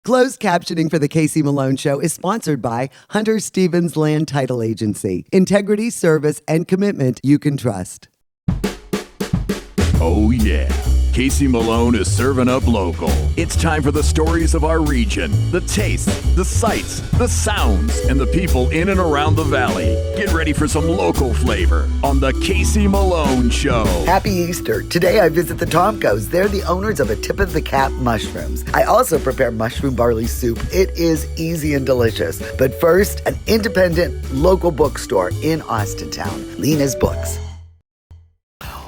Closed captioning for the Casey Malone Show is sponsored by Hunter Stevens Land Title Agency. Integrity, service, and commitment you can trust. Oh yeah, Casey Malone is serving up local. It's time for the stories of our region, the tastes, the sights, the sounds, and the people in and around the valley. Get ready for some local flavor on the Casey Malone Show. Happy Easter. Today I visit the Tomkos. They're the owners of a Tip of the Cap mushrooms. I also prepare mushroom barley soup. It is easy and delicious. But first, an independent local bookstore in Austintown, Leanna's Books.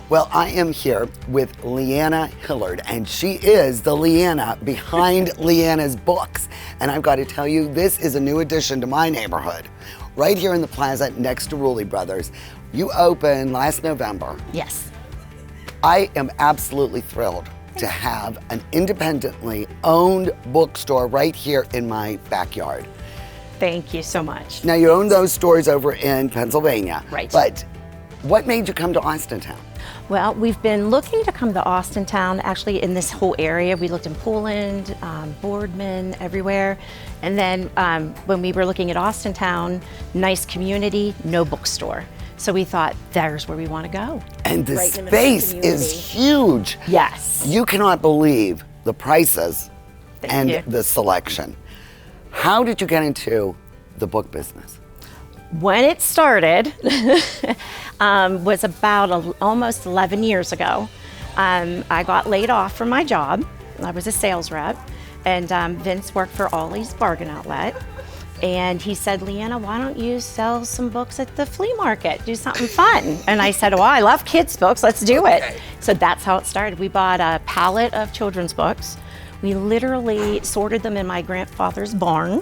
Well, I am here with Leanna Hillard, and she is the Leanna behind Leanna's Books. And I've got to tell you, this is a new addition to my neighborhood, right here in the plaza next to Rulli Brothers. You opened last November. Yes. I am absolutely thrilled to have an independently owned bookstore right here in my backyard. Thank you so much. Now, you own those stores over in Pennsylvania. Right. But what made you come to Austintown? Well, we've been looking to come to Austintown, actually in this whole area. We looked in Poland, Boardman, everywhere. And then when we were looking at Austintown, nice community, no bookstore. So we thought, there's where we want to go. And the space is huge. Yes. You cannot believe the prices Thank you. the selection. How did you get into the book business? When it started was about almost 11 years ago. I got laid off from my job. I was a sales rep, and Vince worked for Ollie's Bargain Outlet. And he said, Leanna, why don't you sell some books at the flea market? Do something fun. And I said, well, I love kids' books. Let's do it. So that's how it started. We bought a pallet of children's books. We literally sorted them in my grandfather's barn.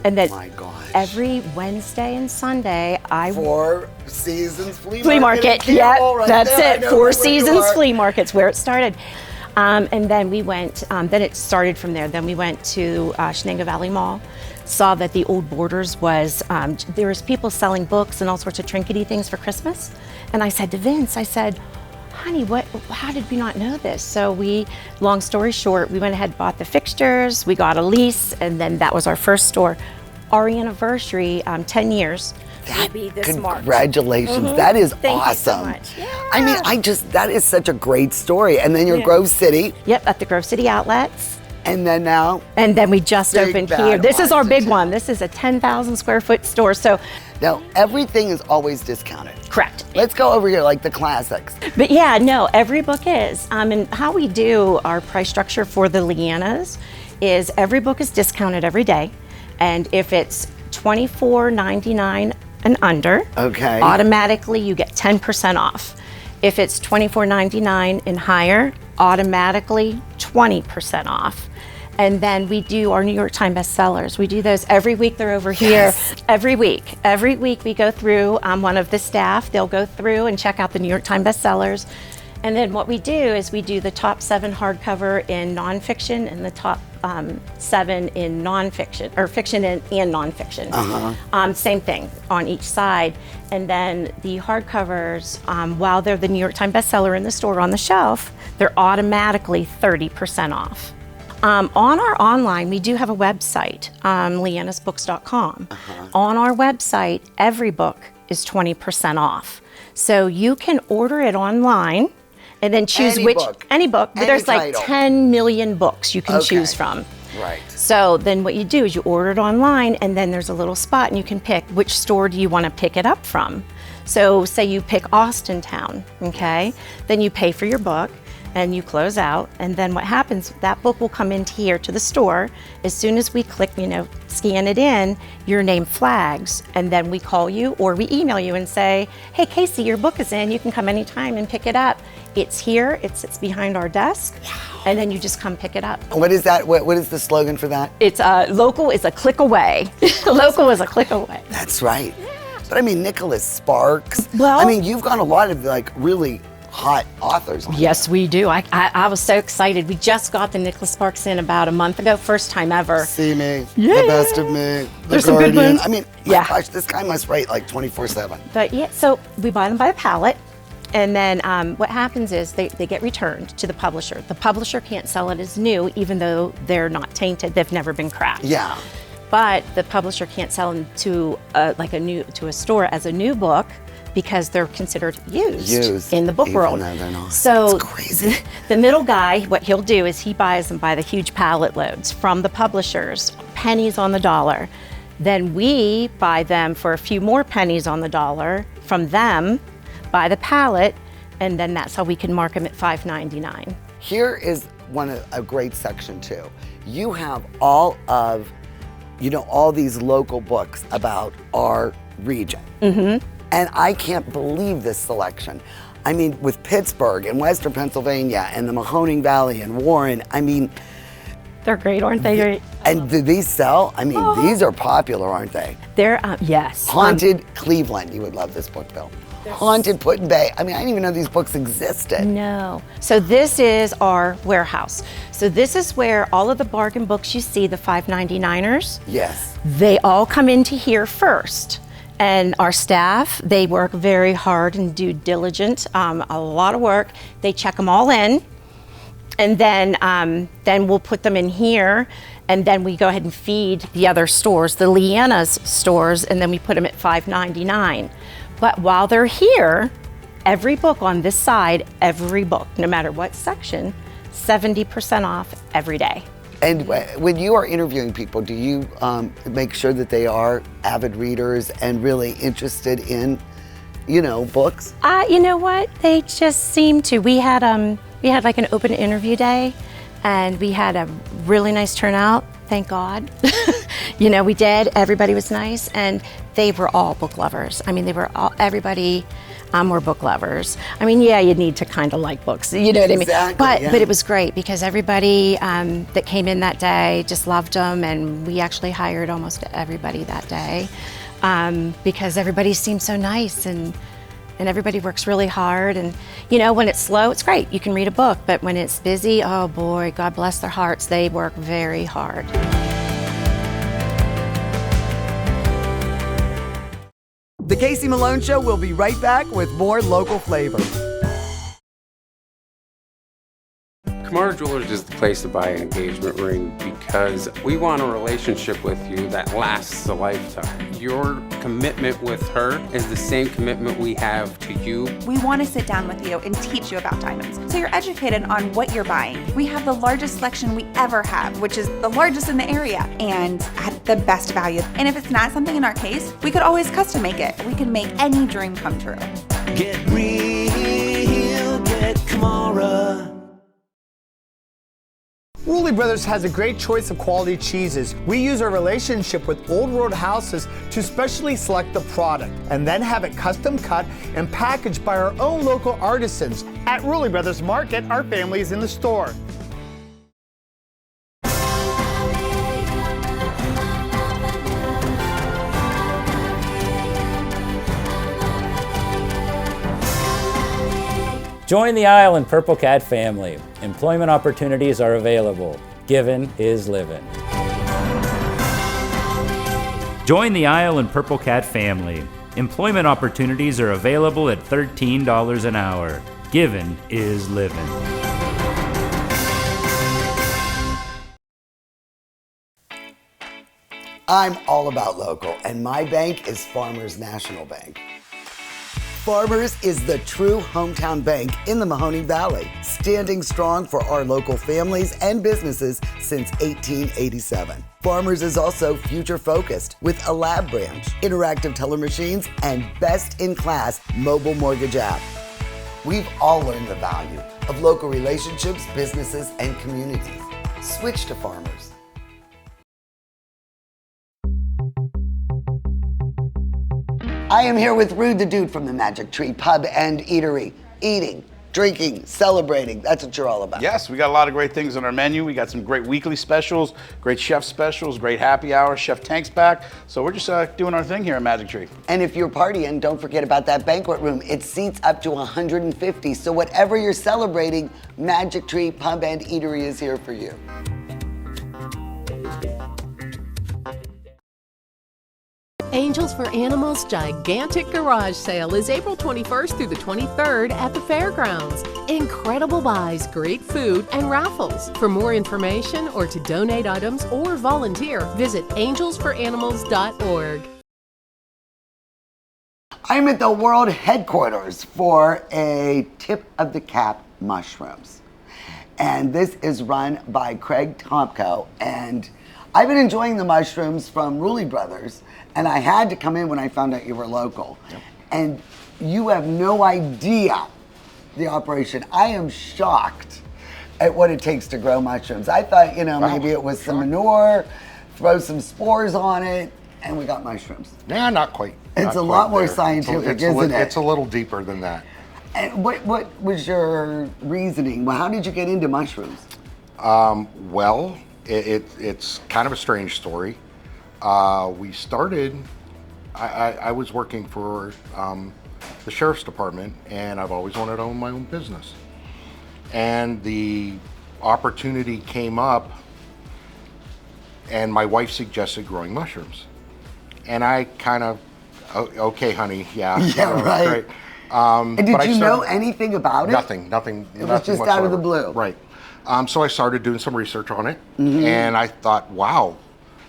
And then my gosh. Every Wednesday and Sunday, Four Seasons Flea Market. Yeah, right, that's it. Four Seasons Flea Market's where it started. And then we went, then it started from there. Then we went to Shenango Valley Mall, saw that the old Borders was, there was people selling books and all sorts of trinkety things for Christmas. And I said to Vince, I said, honey, how did we not know this? So long story short, we went ahead and bought the fixtures, we got a lease, and then that was our first store. Our anniversary, 10 years, will be this March. Congratulations, that is Thank awesome. You so much. Yeah. I mean, that is such a great story. And then you're Grove City. Yep, at the Grove City Outlets. And then now? And then we just opened here. This is our big one. This is a 10,000 square foot store. So now everything is always discounted. Correct. Let's go over here like the classics. But yeah, no, every book is. And how we do our price structure for the Leannas is every book is discounted every day. And if it's $24.99 and under, automatically you get 10% off. If it's $24.99 and higher, automatically 20% off. And then we do our New York Times bestsellers. We do those every week. They're over here every week. Every week we go through, one of the staff, they'll go through and check out the New York Times bestsellers. And then what we do is we do the top 7 hardcover in nonfiction and the top 7 in nonfiction, or fiction and nonfiction. Same thing on each side. And then the hardcovers, while they're the New York Times bestseller in the store on the shelf, they're automatically 30% off. On our online, we do have a website, leannasbooks.com. On our website, every book is 20% off. So you can order it online and then choose any book, but there's like 10 million books you can choose from. Right. So then what you do is you order it online, and then there's a little spot and you can pick which store do you want to pick it up from. So say you pick Austintown, okay? Then you pay for your book and you close out, and then what happens, that book will come into here to the store. As soon as we click, scan it in, your name flags, and then we call you or we email you and say, hey Casey, your book is in, you can come anytime and pick it up. It's here, it sits behind our desk, and then you just come pick it up. What is that? What is the slogan for that? It's local is a click away. Local is a click away. That's right. Yeah. But I mean, Nicholas Sparks. Well, I mean, you've got a lot of really hot authors on Yes, we do. I was so excited. We just got the Nicholas Sparks in about a month ago, first time ever. See Me, The Best of Me, There's some good ones. I mean, my gosh, this guy must write like 24/7. But yeah, so we buy them by the pallet. And then what happens is they get returned to the publisher. The publisher can't sell it as new, even though they're not tainted. They've never been cracked. Yeah. But the publisher can't sell them to a store as a new book because they're considered used in the book world. Even though they're not. So it's crazy. The middle guy, what he'll do is he buys them by the huge pallet loads from the publishers, pennies on the dollar. Then we buy them for a few more pennies on the dollar from them by the pallet, and then that's how we can mark them at $5.99. Here is a great section too. You have all of, all these local books about our region. Mm-hmm. And I can't believe this selection. I mean, with Pittsburgh and Western Pennsylvania and the Mahoning Valley and Warren, I mean. They're great, aren't they? Great. And do these sell? I mean, these are popular, aren't they? They're, yes. Haunted Cleveland, you would love this book, Bill. Haunted Put-in Bay. I mean, I didn't even know these books existed. No. So this is our warehouse. So this is where all of the bargain books you see, the $5.99ers. Yes. They all come into here first. And our staff, they work very hard and do diligent, a lot of work. They check them all in, and then we'll put them in here, and then we go ahead and feed the other stores, the Leanna's stores, and then we put them at $5.99. But while they're here, every book on this side, every book, no matter what section, 70% off every day. And when you are interviewing people, do you make sure that they are avid readers and really interested in, books? You know what? They just seem to. We had like an open interview day, and we had a really nice turnout. Thank God. We did. Everybody was nice, and they were all book lovers. I mean, everybody were book lovers. I mean, yeah, you need to kind of like books, you know what I mean? Exactly, But it was great because everybody that came in that day just loved them, and we actually hired almost everybody that day because everybody seemed so nice, and everybody works really hard. And when it's slow, it's great. You can read a book, but when it's busy, oh boy, God bless their hearts, they work very hard. The Casey Malone Show will be right back with more local flavor. Kamara Jewelers is the place to buy an engagement ring because we want a relationship with you that lasts a lifetime. Your commitment with her is the same commitment we have to you. We want to sit down with you and teach you about diamonds so you're educated on what you're buying. We have the largest selection we ever have, which is the largest in the area, and at the best value. And if it's not something in our case, we could always custom make it. We can make any dream come true. Get real, get Kamara. Rulli Brothers has a great choice of quality cheeses. We use our relationship with Old World Houses to specially select the product and then have it custom cut and packaged by our own local artisans. At Rulli Brothers Market, our family is in the store. Join the Isle and Purple Cat family. Employment opportunities are available. Given is living. Join the Isle and Purple Cat family. Employment opportunities are available at $13 an hour. Given is living. I'm all about local, and my bank is Farmers National Bank. Farmers is the true hometown bank in the Mahoning Valley, standing strong for our local families and businesses since 1887. Farmers is also future-focused with a lab branch, interactive teller machines, and best-in-class mobile mortgage app. We've all learned the value of local relationships, businesses, and communities. Switch to Farmers. I am here with Rude the Dude from the Magic Tree Pub and Eatery. Eating, drinking, celebrating, that's what you're all about. Yes, we got a lot of great things on our menu. We got some great weekly specials, great chef specials, great happy hour. Chef Tank's back. So we're just doing our thing here at Magic Tree. And if you're partying, don't forget about that banquet room. It seats up to 150. So whatever you're celebrating, Magic Tree Pub and Eatery is here for you. Angels for Animals' gigantic garage sale is April 21st through the 23rd at the fairgrounds. Incredible buys, great food, and raffles. For more information or to donate items or volunteer, visit angelsforanimals.org. I'm at the world headquarters for a Tip of the Cap Mushrooms. And this is run by Craig Tomko. And I've been enjoying the mushrooms from Rulli Brothers, and I had to come in when I found out you were local. Yep. And you have no idea the operation. I am shocked at what it takes to grow mushrooms. I thought, maybe it was some manure, throw some spores on it, and we got mushrooms. Yeah, not quite. It's a lot more scientific, isn't it? It's a little deeper than that. And what was your reasoning? Well, how did you get into mushrooms? Well, it's kind of a strange story. We started, I was working for the sheriff's department, and I've always wanted to own my own business. And the opportunity came up, and my wife suggested growing mushrooms. And I kind of, okay, honey, yeah. Yeah, right. And did you know anything about it? Nothing. It was just out of the blue. Right. So I started doing some research on it, and I thought, wow,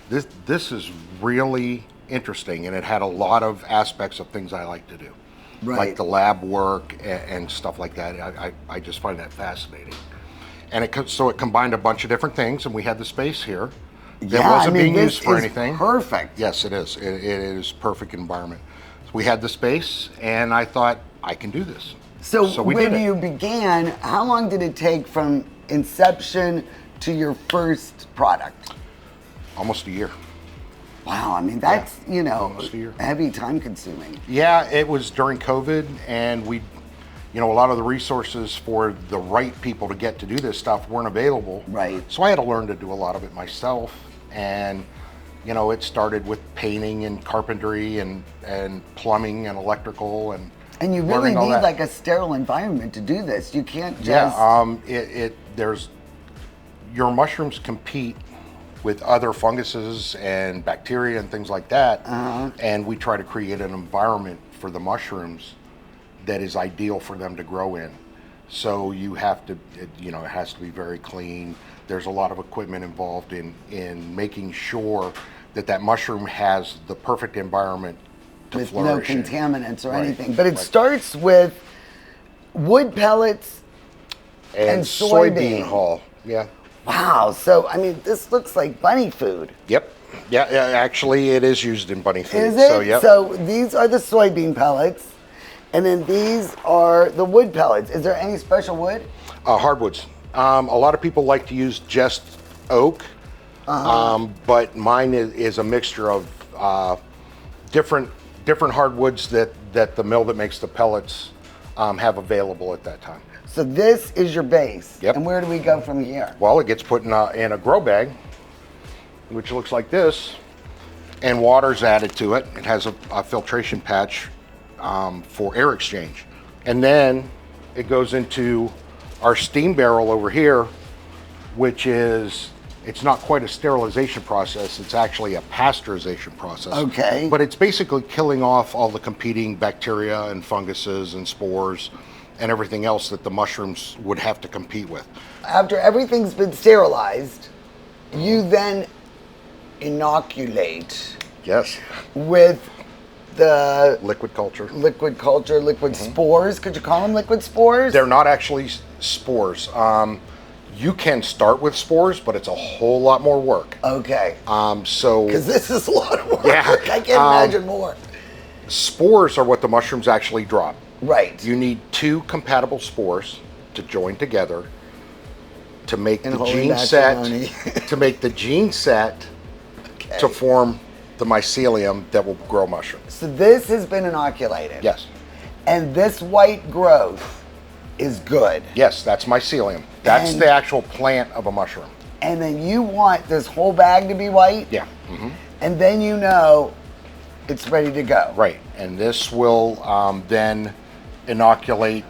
this is really interesting, and it had a lot of aspects of things I like to do, like the lab work and stuff like that. I just find that fascinating. And so it combined a bunch of different things, and we had the space here. That wasn't being used for anything. Perfect. Yes, it is. It is perfect environment. So we had the space, and I thought, I can do this. So when you began, how long did it take from inception to your first product? Almost a year. Wow, I mean, that's, almost a year. Heavy time consuming. Yeah, it was during COVID, and a lot of the resources for the right people to get to do this stuff weren't available. Right. So I had to learn to do a lot of it myself. And, it started with painting and carpentry and plumbing and electrical and you really need like a sterile environment to do this. You can't just... Yeah, your mushrooms compete with other funguses and bacteria and things like that. And we try to create an environment for the mushrooms that is ideal for them to grow in. So you have to, it has to be very clean. There's a lot of equipment involved in making sure that mushroom has the perfect environment to with flourish. No contaminants or anything. But it starts with wood pellets and soybean hull. Yeah. Wow. So, I mean, this looks like bunny food. Yep. Yeah, actually, it is used in bunny food. Is it? So, yep. So these are the soybean pellets, and then these are the wood pellets. Is there any special wood? Hardwoods. A lot of people like to use just oak, but mine is a mixture of different hardwoods that the mill that makes the pellets have available at that time. So this is your base. Yep. And where do we go from here? Well, it gets put in a grow bag, which looks like this, and water's added to it. It has a filtration patch for air exchange. And then it goes into our steam barrel over here, which it's not quite a sterilization process, it's actually a pasteurization process. Okay. But it's basically killing off all the competing bacteria and funguses and spores and everything else that the mushrooms would have to compete with. After everything's been sterilized, you then inoculate. Yes. With the liquid culture, spores. Could you call them liquid spores? They're not actually spores. You can start with spores, but it's a whole lot more work. Okay. So because this is a lot of work. Yeah. I can't imagine more. Spores are what the mushrooms actually drop. Right. You need 2 compatible spores to join together to make the gene set. To make the gene set to form the mycelium that will grow mushrooms. So this has been inoculated. Yes. And this white growth is good. Yes, that's mycelium. That's the actual plant of a mushroom. And then you want this whole bag to be white? Yeah. And then it's ready to go. Right. And this will then inoculate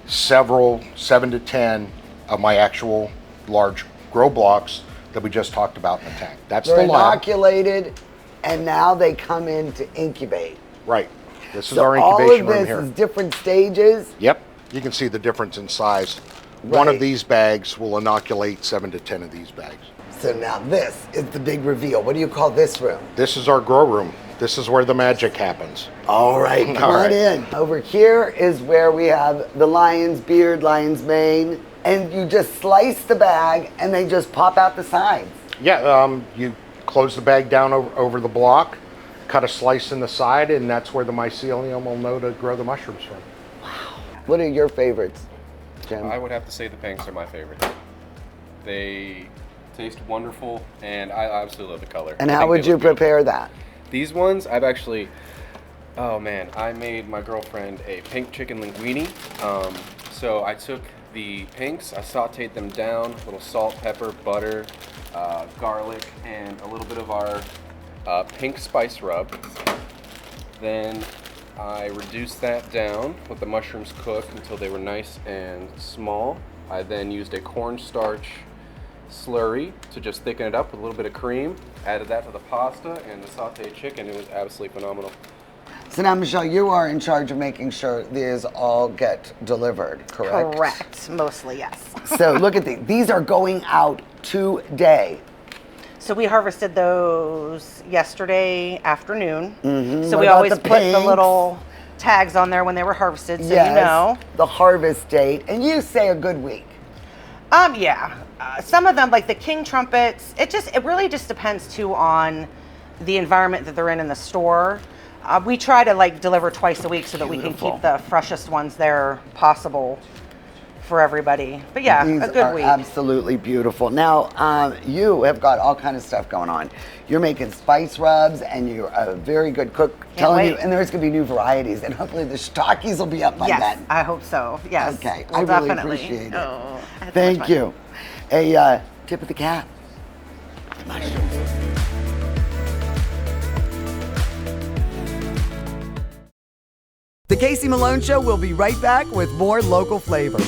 7 to 10 of my actual large grow blocks that we just talked about in the tank. That's They're the lab. inoculated and now they come in to incubate. Right. This is So our all incubation of room this here. is different stages. Yep. You can see the difference in size. One Right. of these bags will inoculate 7 to 10 of these bags. So now this is the big reveal. What do you call this room? This is our grow room. This is where the magic happens. All right, come All on right. in. Over here is where we have the lion's beard, lion's mane, and you just slice the bag and they just pop out the sides. Yeah, you close the bag down over the block, cut a slice in the side, and that's where the mycelium will know to grow the mushrooms from. What are your favorites, Jim? I would have to say the pinks are my favorite. They taste wonderful, and I absolutely love the color. And I how think would they you look beautiful. prepare that? These ones, I've actually, oh man, I made my girlfriend a pink chicken linguine. So I took the pinks, I sauteed them down, a little salt, pepper, butter, garlic, and a little bit of our pink spice rub. Then I reduced that down, let the mushrooms cook until they were nice and small. I then used a cornstarch slurry to just thicken it up with a little bit of cream. Added that to the pasta and the sauteed chicken. It was absolutely phenomenal. So now, Michelle, you are in charge of making sure these all get delivered, correct? Correct, mostly, yes. So look at these. These are going out today. So we harvested those yesterday afternoon. Mhm. So What we about always the put the pinks? little tags on there when they were harvested, so Yes, you know. the harvest date, and you say a good week. Yeah. Some of them, like the king trumpets, it really just depends too on the environment that they're in the store. We try to like deliver twice a week so that we can keep the freshest ones there possible for everybody. But yeah, These a good are week. absolutely beautiful. Now, you have got all kind of stuff going on. You're making spice rubs, and you're a very good cook. Telling you, wait. and there's going to be new varieties, and hopefully the shiitakes will be up by Yes, then. I hope so. Yes. Okay, Well, I really definitely. appreciate it. Oh, I had so much Thank fun. you. A tip of the cap. Mushrooms. The Casey Malone Show will be right back with more local flavor.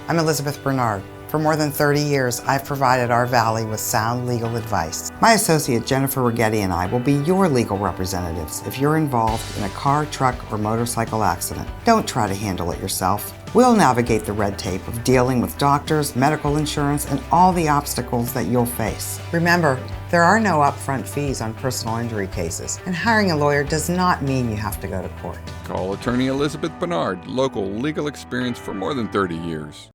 I'm Elizabeth Bernard. For more than 30 years, I've provided our Valley with sound legal advice. My associate Jennifer Rigetti and I will be your legal representatives if you're involved in a car, truck, or motorcycle accident. Don't try to handle it yourself. We'll navigate the red tape of dealing with doctors, medical insurance, and all the obstacles that you'll face. Remember, there are no upfront fees on personal injury cases, and hiring a lawyer does not mean you have to go to court. Call attorney Elizabeth Bernard, local legal experience for more than 30 years.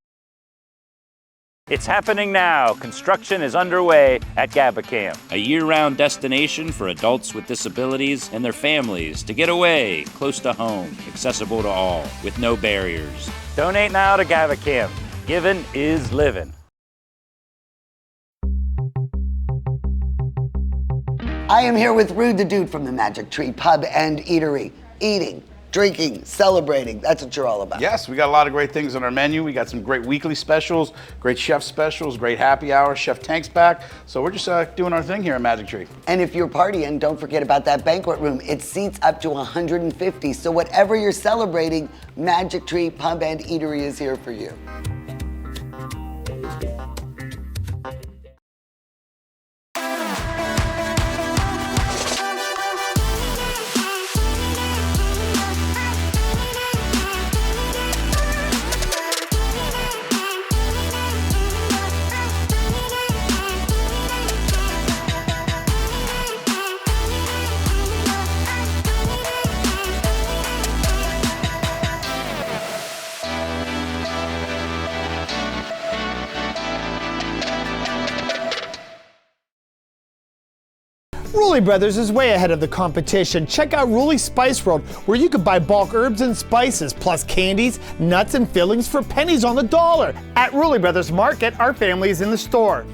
It's happening now. Construction is underway at Gabacamp, a year-round destination for adults with disabilities and their families to get away, close to home, accessible to all, with no barriers. Donate now to Gabacamp. Giving is living. I am here with Rude the Dude from the Magic Tree Pub and Eatery. Eating, drinking, celebrating. That's what you're all about. Yes, we got a lot of great things on our menu. We got some great weekly specials, great chef specials, great happy hour. Chef Tank's back. So we're just doing our thing here at Magic Tree. And if you're partying, don't forget about that banquet room. It seats up to 150. So whatever you're celebrating, Magic Tree Pub and Eatery is here for you. Rulli Brothers is way ahead of the competition. Check out Rulli Spice World, where you can buy bulk herbs and spices, plus candies, nuts, and fillings for pennies on the dollar. At Rulli Brothers Market, our family is in the store.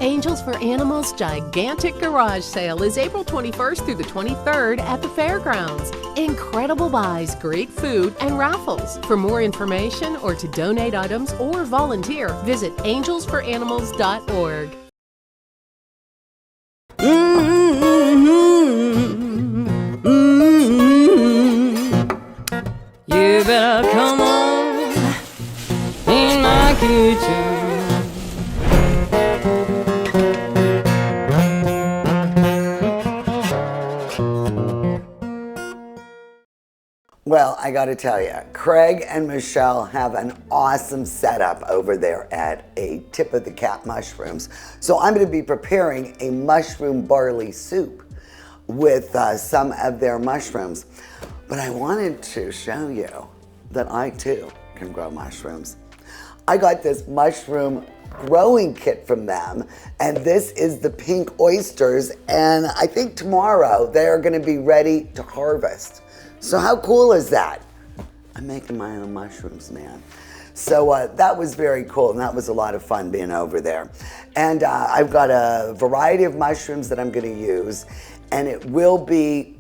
Angels for Animals gigantic garage sale is April 21st through the 23rd at the fairgrounds. Incredible buys, great food, and raffles. For more information or to donate items or volunteer, visit angelsforanimals.org. You better come on in my kitchen. Well, I got to tell you, Craig and Michelle have an awesome setup over there at a Tip of the Cap Mushrooms. So I'm going to be preparing a mushroom barley soup with some of their mushrooms. But I wanted to show you that I too can grow mushrooms. I got this mushroom growing kit from them, and this is the pink oysters, and I think tomorrow they are going to be ready to harvest. So how cool is that? I'm making my own mushrooms, man. So that was very cool, and that was a lot of fun being over there. And I've got a variety of mushrooms that I'm going to use, and it will be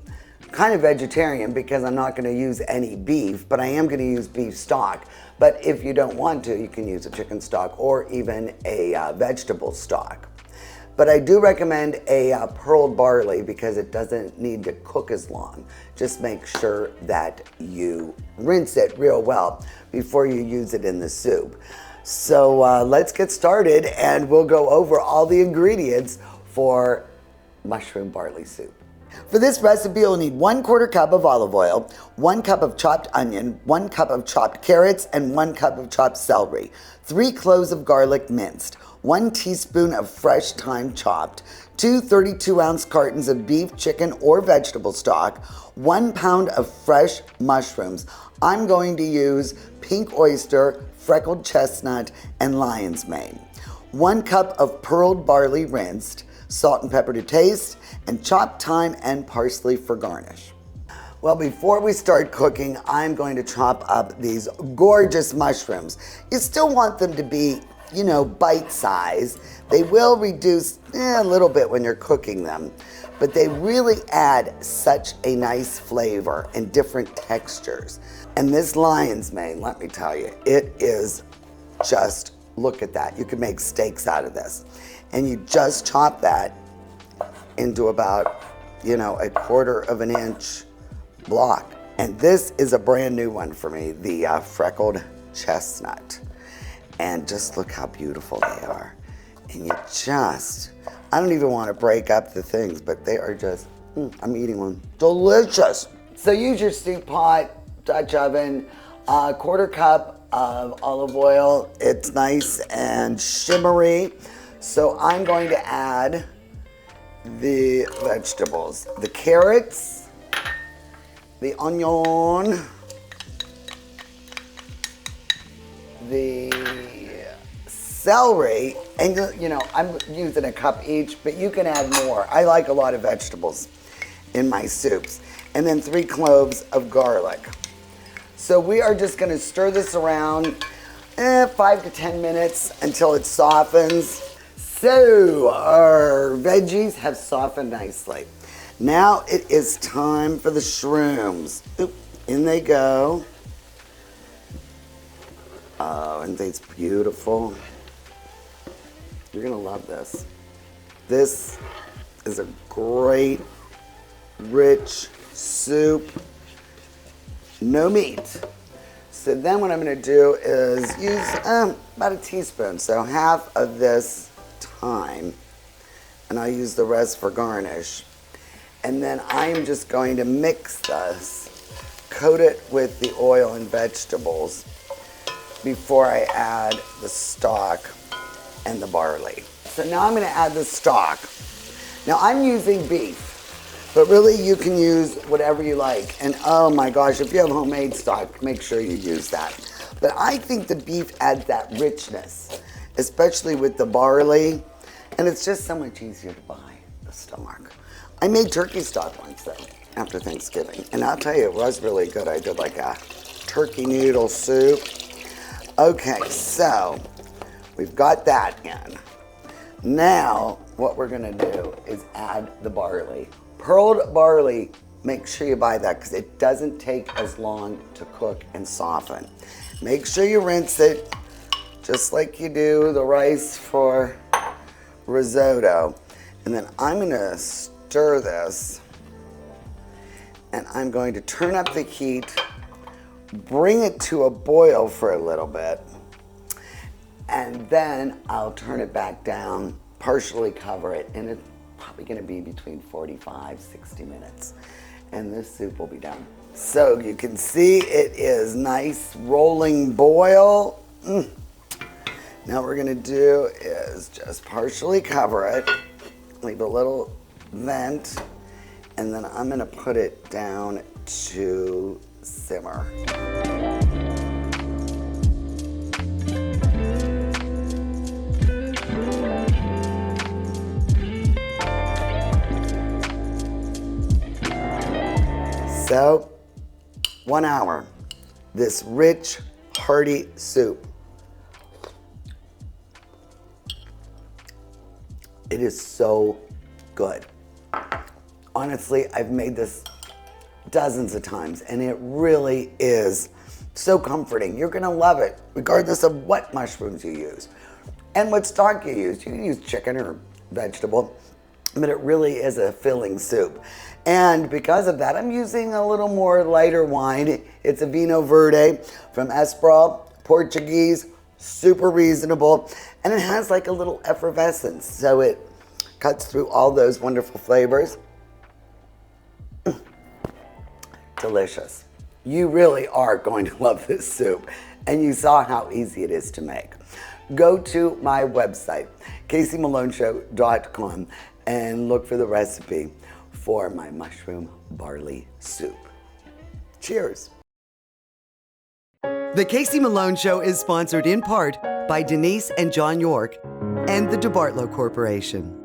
kind of vegetarian because I'm not going to use any beef, but I am going to use beef stock. But if you don't want to, you can use a chicken stock or even a vegetable stock. But I do recommend a pearled barley because it doesn't need to cook as long. Just make sure that you rinse it real well before you use it in the soup. So let's get started, and we'll go over all the ingredients for mushroom barley soup. For this recipe, you'll need 1/4 cup of olive oil, 1 cup of chopped onion, 1 cup of chopped carrots, and 1 cup of chopped celery, 3 cloves of garlic minced, 1 teaspoon of fresh thyme chopped, 2 32-ounce cartons of beef, chicken, or vegetable stock, 1 pound of fresh mushrooms. I'm going to use pink oyster, freckled chestnut, and lion's mane. 1 cup of pearled barley rinsed, salt and pepper to taste, and chopped thyme and parsley for garnish. Well, before we start cooking, I'm going to chop up these gorgeous mushrooms. You still want them to be, you know, bite size. They will reduce a little bit when you're cooking them, but they really add such a nice flavor and different textures. And this lion's mane, let me tell you, it is just, look at that. You can make steaks out of this. And you just chop that into about, you know, 1/4 inch block. And this is a brand new one for me, the freckled chestnut. And just look how beautiful they are. And you just, I don't even want to break up the things, but they are just, I'm eating one. Delicious. So use your steam pot, Dutch oven, 1/4 cup of olive oil. It's nice and shimmery. So I'm going to add the vegetables, the carrots, the onion, the celery, and you know, I'm using a cup each, but you can add more. I like a lot of vegetables in my soups. And then 3 cloves of garlic. So we are just gonna stir this around 5 to 10 minutes until it softens. So our veggies have softened nicely. Now it is time for the shrooms. Oop, in they go. Oh, and it's beautiful. You're gonna love this. This is a great, rich soup. No meat. So then what I'm gonna do is use about a teaspoon. So half of this thyme, and I'll use the rest for garnish. And then I'm just going to mix this, coat it with the oil and vegetables before I add the stock and the barley. So now I'm gonna add the stock. Now I'm using beef, but really you can use whatever you like. And oh my gosh, if you have homemade stock, make sure you use that. But I think the beef adds that richness, especially with the barley. And it's just so much easier to buy the stock. I made turkey stock once though, after Thanksgiving. And I'll tell you, it was really good. I did like a turkey noodle soup. Okay, so we've got that in. Now, what we're gonna do is add the barley. Pearled barley, make sure you buy that because it doesn't take as long to cook and soften. Make sure you rinse it just like you do the rice for risotto. And then I'm gonna stir this, and I'm going to turn up the heat, bring it to a boil for a little bit, And then I'll turn it back down, partially cover it, and it's probably gonna be between 45, 60 minutes. And this soup will be done. So you can see it is nice rolling boil. Now what we're gonna do is just partially cover it, leave a little vent, and then I'm gonna put it down to simmer. So, 1 hour, this rich, hearty soup. It is so good. Honestly, I've made this dozens of times, and it really is so comforting. You're gonna love it, regardless of what mushrooms you use and what stock you use. You can use chicken or vegetable, but it really is a filling soup. And because of that, I'm using a little more lighter wine. It's a Vinho Verde from Esprel, Portuguese, super reasonable, and it has like a little effervescence, so it cuts through all those wonderful flavors. Delicious. You really are going to love this soup, and you saw how easy it is to make. Go to my website, caseyemalonесhow.com, and look for the recipe for my mushroom barley soup. Cheers. The Casey Malone Show is sponsored in part by Denise and John York and the DeBartolo Corporation.